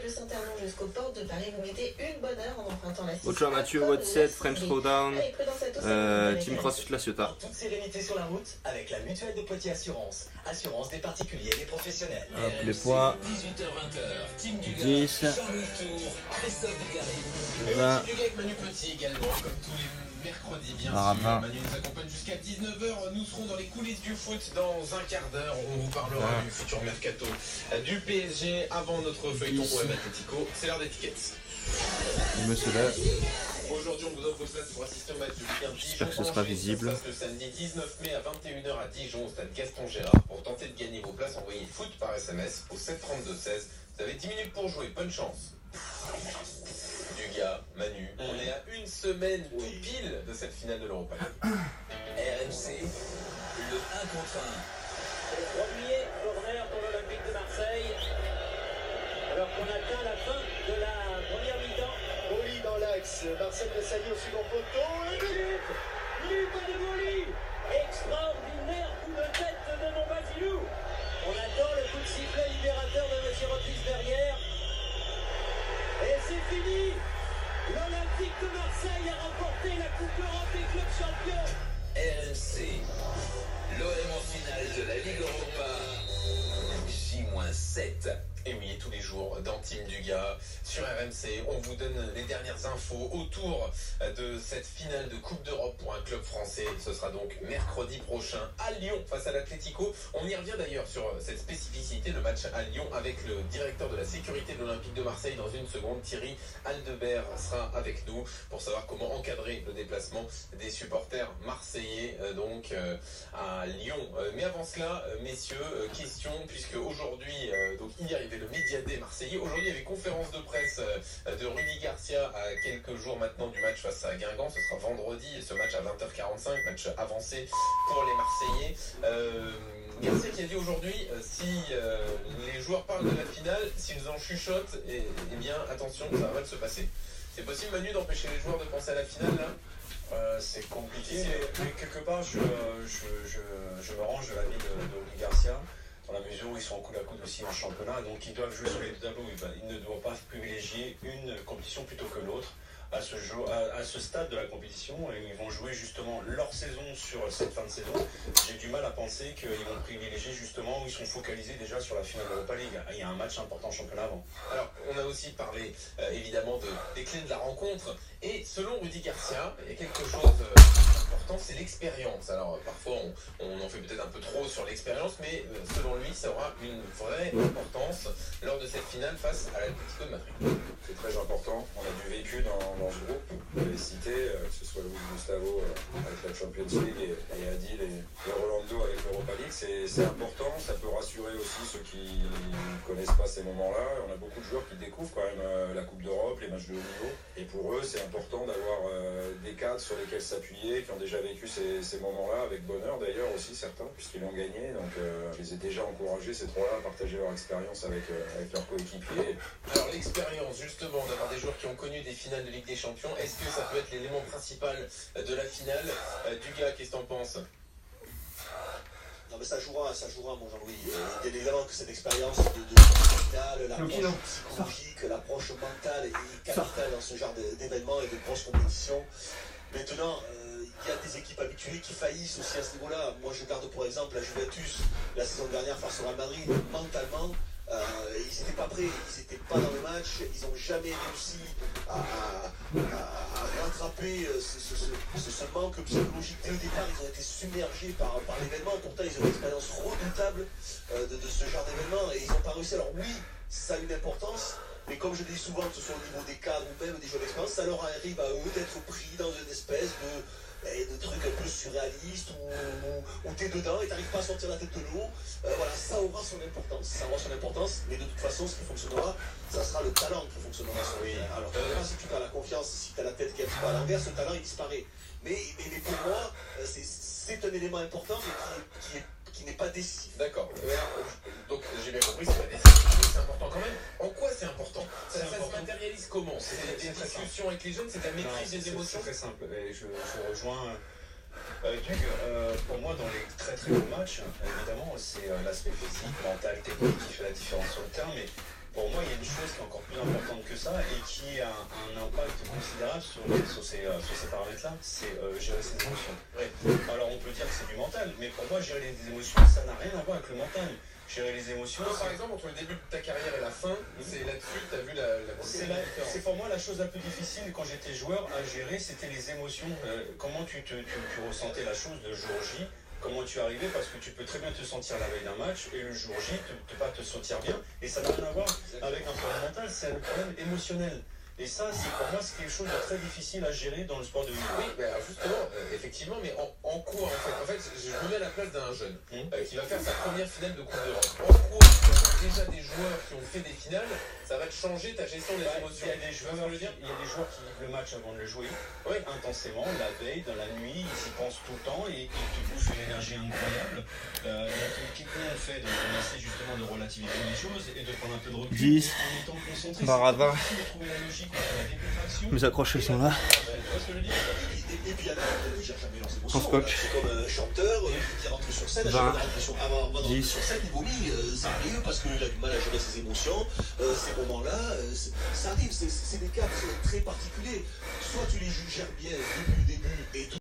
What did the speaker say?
le Saint-Hernon jusqu'aux portes de Paris, vous mettez une bonne heure en empruntant la 6. Ocho Mathieu, Watset, French Throwdown, Team CrossFit La Ciotat. En toute sérénité sur la route, avec la Mutuelle de Poitiers Assurance. Assurance des particuliers et des professionnels. Hop, les poids. 18h-20h, Team Dugas, 10. Jean-Louis Tour, Christophe Dugarry. Et 20. Team Dugas avec Manu Petit également, comme tous les mercredis, bien Ah, sûr. 20. Manu nous accompagne jusqu'à 19h. Nous serons dans les coulisses du foot dans un quart d'heure. On vous parlera du futur mercato du PSG avant notre feuilleton OM Atletico. C'est l'heure des tickets. Monsieur là. Aujourd'hui, on vous offre vos places pour assister au match de Ligue 1 Dijon. J'espère que ce sera visible. Le samedi 19 mai à 21h à Dijon, au stade Gaston Gérard. Pour tenter de gagner vos places, envoyez foot par SMS au 732-16. Vous avez 10 minutes pour jouer. Bonne chance. Dugas, Manu, on est à une semaine tout pile de cette finale de l'Europa League. RMC, le 1 contre 1. Premier corner pour l'Olympique de Marseille. Alors qu'on atteint la fin de la première mi-temps. Boli dans l'axe, Marcel Desailly au second poteau. Luca de Boli. Extraordinaire coup de tête de Nobazilou. On attend le coup de sifflet libérateur de M. Roethlisberger. Et c'est fini. L'Olympique de Marseille a remporté la Coupe d'Europe des clubs champions. RMC, l'OM en finale de la Ligue Europa. J-7. Et oui, tous les jours dans Team Dugas sur RMC, on vous donne les dernières infos autour de cette finale de Coupe d'Europe pour un club français. Ce sera donc mercredi prochain à Lyon face à l'Atlético. On y revient d'ailleurs sur cette spécificité, le match à Lyon, avec le directeur de la sécurité de l'Olympique de Marseille dans une seconde. Thierry Aldebert sera avec nous pour savoir comment encadrer le déplacement des supporters marseillais à Lyon. Mais avant cela, messieurs, question, puisque aujourd'hui, donc hier, il y avait le Médiadé marseillais. Aujourd'hui, il y avait conférence de presse de Rudy Garcia à quelques jours maintenant du match face à Guingamp. Ce sera vendredi, ce match à 20h45, match avancé pour les Marseillais. Garcia qui a dit aujourd'hui, si les joueurs parlent de la finale, s'ils en chuchotent, eh bien attention, ça va mal se passer. C'est possible, Manu, d'empêcher les joueurs de penser à la finale là? C'est compliqué, mais quelque part, je me range de l'avis de Rudy Garcia, dans la mesure où ils sont en coude à coude aussi en championnat, donc ils doivent jouer sur les deux tableaux. Ils ne doivent pas privilégier une compétition plutôt que l'autre. À ce stade de la compétition, ils vont jouer justement leur saison sur cette fin de saison. J'ai du mal à penser qu'ils vont privilégier justement, où ils sont focalisés déjà sur la finale de l'Europa League. Il y a un match important en championnat avant. Alors, on a aussi parlé évidemment des clés de la rencontre. Et selon Rudy Garcia, il y a quelque chose d'important, c'est l'expérience. Alors, parfois, on en fait peut-être un peu trop sur l'expérience, mais selon lui, ça aura une vraie importance lors de cette finale face à l'Atlético de Madrid. C'est très important. On a du vécu dans ce groupe. Vous l'avez cité, que ce soit Luis Gustavo avec la Champions League et Adil et Rolando avec l'Europa League. C'est important. Ça peut rassurer aussi ceux qui ne connaissent pas ces moments-là. On a beaucoup de joueurs qui découvrent quand même la Coupe d'Europe, les matchs de haut niveau. Et pour eux, c'est important d'avoir des cadres sur lesquels s'appuyer, qui ont déjà vécu ces moments-là, avec bonheur d'ailleurs aussi certains, puisqu'ils l'ont gagné. Donc je les ai déjà encouragés, ces trois-là, à partager leur expérience avec leurs coéquipiers. Alors l'expérience justement d'avoir des joueurs qui ont connu des finales de Ligue des Champions, est-ce que ça peut être l'élément principal de la finale? Dugas, qu'est-ce que t'en penses? Non mais ça jouera mon Jean-Louis. Bien évidemment que cette expérience de finale, l'approche psychologique, l'approche mentale est capitale dans ce genre d'événements et de grosses compétitions. Maintenant, il y a des équipes habituées qui faillissent aussi à ce niveau-là. Moi je garde pour exemple la Juventus, la saison dernière face au Real Madrid, mentalement. Ils n'étaient pas prêts, ils n'étaient pas dans le match, ils n'ont jamais réussi à rattraper ce manque psychologique. Dès le départ, ils ont été submergés par l'événement. Pourtant, ils ont une expérience redoutable de ce genre d'événement et ils n'ont pas réussi. Alors oui, ça a une importance, mais comme je dis souvent, que ce soit au niveau des cadres ou même des joueurs d'expérience, ça leur arrive à eux d'être pris dans une espèce de trucs un peu surréalistes où t'es dedans et t'arrives pas à sortir la tête de l'eau. Voilà, ça aura son importance, mais de toute façon, ce qui fonctionnera, ça sera le talent qui fonctionnera. Alors, si tu as la confiance, si tu as la tête qui est pas à l'inverse, le talent il disparaît. Mais pour moi, c'est un élément important, mais qui n'est pas décisif. D'accord. Donc j'ai bien compris, c'est pas décisif, mais c'est important quand même. En quoi c'est important? Ça se matérialise comment? C'est des discussions avec les jeunes, c'est la maîtrise des émotions? C'est très simple. Et je rejoins Dugue. Pour moi, dans les très très beaux matchs, évidemment, c'est l'aspect physique, mental, technique qui fait la différence sur le terrain. Mais pour moi, il y a une chose qui est encore plus que ça et qui a un impact considérable sur ces paramètres-là, c'est gérer ses émotions. Ouais. Alors on peut dire que c'est du mental, mais pour moi gérer les émotions, ça n'a rien à voir avec le mental. Gérer les émotions. Non, par exemple, entre le début de ta carrière et la fin, c'est là-dessus que tu as vu la différence. C'est pour moi la chose la plus difficile quand j'étais joueur à gérer, c'était les émotions. Comment tu ressentais la chose le jour J, comment tu arrivais, parce que tu peux très bien te sentir la veille d'un match et le jour J, pas te sentir bien. Et ça n'a rien à voir avec un problème mental, c'est un problème émotionnel. Et ça, c'est pour moi, c'est quelque chose de très difficile à gérer dans le sport de haut niveau. Oui, mais alors justement, effectivement, mais en quoi en fait, je me mets à la place d'un jeune qui va faire sa première finale de Coupe d'Europe. En quoi, déjà des joueurs qui ont fait des finales, ça va te changer ta gestion des émotions. Il y a des joueurs qui vivent le match avant de le jouer, intensément, la veille, dans la nuit, ils y pensent tout le temps et ils te bouffent une énergie incroyable. Comment on fait donc on essaie justement de relativiser les choses et de prendre un peu de recul 10, en étant concentré. Barava. C'est de trouver la logique entre la décontraction. Mes accrochés sont là. Et puis alors, il gère jamais leurs émotions. Transcoque. C'est comme un chanteur qui rentre sur scène, 20, avant de rentrer sur scène, il vomit, ça arrive parce qu'il a du mal à gérer ses émotions. Ces moments-là, ça arrive, c'est des cas très particuliers. Soit tu les gères bien début et tout.